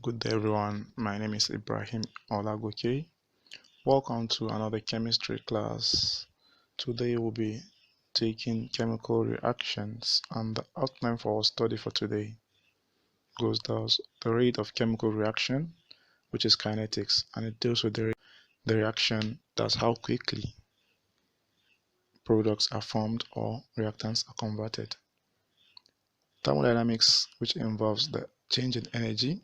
Good day everyone, my name is Ibrahim Olagoke. Welcome to another chemistry class. Today we'll be taking chemical reactions, and the outline for our study for today goes thus: the rate of chemical reaction, which is kinetics, and it deals with the reaction, that's how quickly products are formed or reactants are converted. Thermodynamics, which involves the change in energy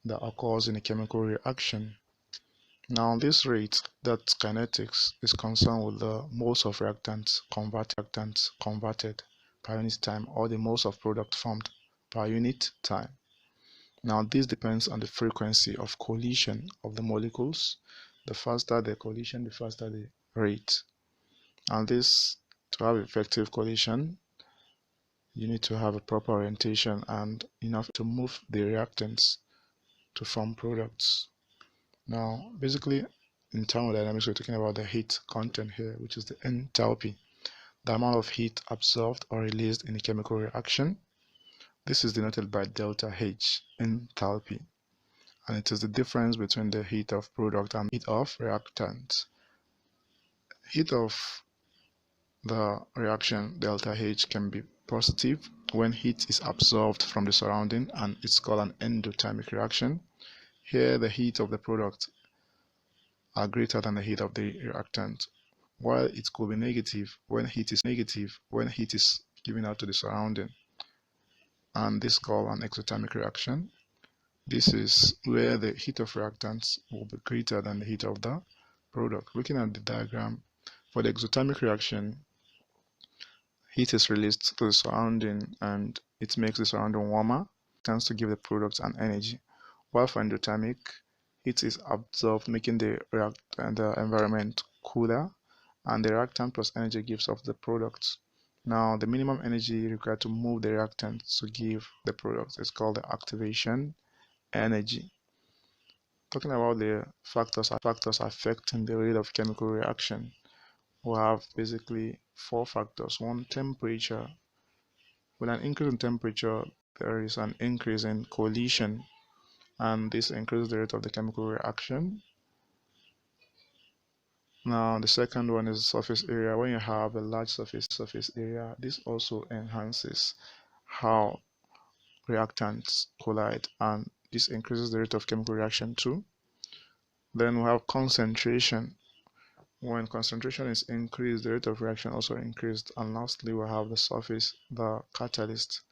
that occurs in a chemical reaction. Now, this rate, that kinetics, is concerned with the moles of reactants converted per unit time, or the moles of product formed per unit time. Now, this depends on the frequency of collision of the molecules. The faster the collision, the faster the rate. And this, to have effective collision, you need to have a proper orientation and enough to move the reactants to form products. Now, basically, in thermodynamics, we're talking about the heat content here, which is the enthalpy, the amount of heat absorbed or released in a chemical reaction. This is denoted by delta H, enthalpy, and it is the difference between the heat of product and heat of reactant. Heat of the reaction, delta H, can be positive when heat is absorbed from the surrounding, and it's called an endothermic reaction. Here, the heat of the product are greater than the heat of the reactant, while it could be negative when heat is given out to the surrounding, and this is called an exothermic reaction. This is where the heat of reactants will be greater than the heat of the product. Looking at the diagram, for the exothermic reaction, heat is released to the surrounding and it makes the surrounding warmer, tends to give the product an energy, while for endothermic, heat is absorbed, making the environment cooler, and the reactant plus energy gives off the product. Now, the minimum energy required to move the reactant to give the product is called the activation energy. Talking about the factors affecting the rate of chemical reaction, we have basically four factors. One, temperature. With an increase in temperature, there is an increase in collision, and this increases the rate of the chemical reaction. Now, the second one is surface area. When you have a large surface area, this also enhances how reactants collide, and this increases the rate of chemical reaction too. Then we have concentration. When concentration is increased, the rate of reaction also increased. And lastly, we have the surface, the catalyst.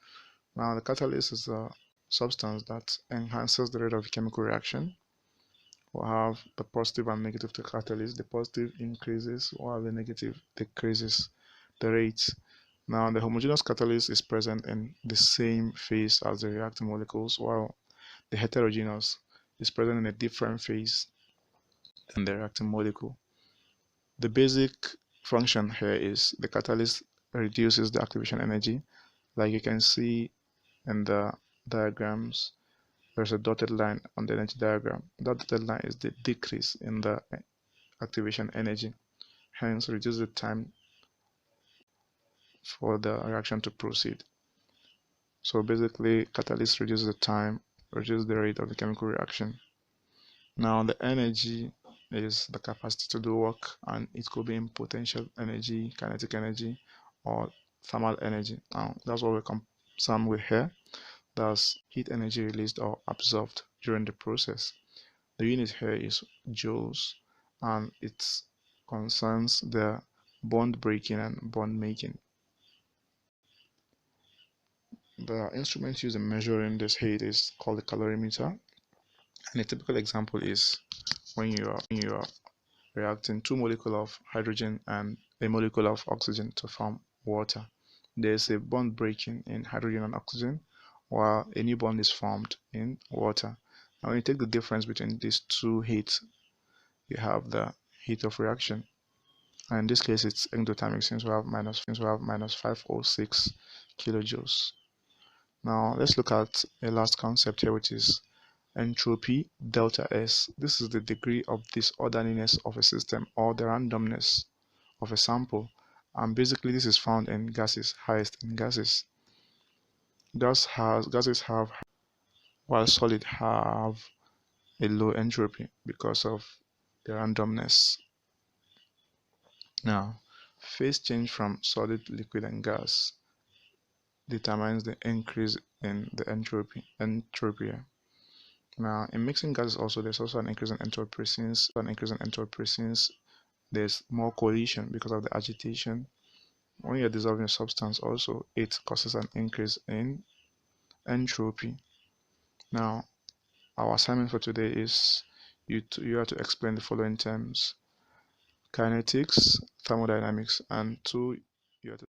Now, the catalyst is a substance that enhances the rate of chemical reaction. We'll have the positive and negative to catalyst. The positive increases while the negative decreases the rate. Now, the homogeneous catalyst is present in the same phase as the reactant molecules, while the heterogeneous is present in a different phase than the reactant molecule. The basic function here is the catalyst reduces the activation energy. Like you can see in the diagrams, there's a dotted line on the energy diagram. That dotted line is the decrease in the activation energy, hence reduce the time for the reaction to proceed. So basically, catalyst reduces the time, reduces the rate of the chemical reaction. Now, the energy is the capacity to do work, and it could be in potential energy, kinetic energy, or thermal energy. Now, that's what we're concerned with here. That's heat energy released or absorbed during the process. The unit here is joules, and it concerns the bond breaking and bond making. The instrument used in measuring this heat is called the calorimeter, and a typical example is when you are reacting two molecules of hydrogen and a molecule of oxygen to form water. There's a bond breaking in hydrogen and oxygen, while a new bond is formed in water. Now, when you take the difference between these two heats, you have the heat of reaction. And in this case, it's endothermic since we have minus 506 kilojoules. Now, let's look at a last concept here, which is entropy delta S. This is the degree of disorderliness of a system, or the randomness of a sample, and basically this is found in gases, highest in gases. gases have, while solid have a low entropy because of the randomness. Now, phase change from solid, liquid, and gas determines the increase in the entropy. Now, in mixing gases also, there's also an increase in entropy since there's more collision because of the agitation. When you're dissolving a substance also, it causes an increase in entropy. Now, our assignment for today is you have to explain the following terms: kinetics, thermodynamics, and two, you have to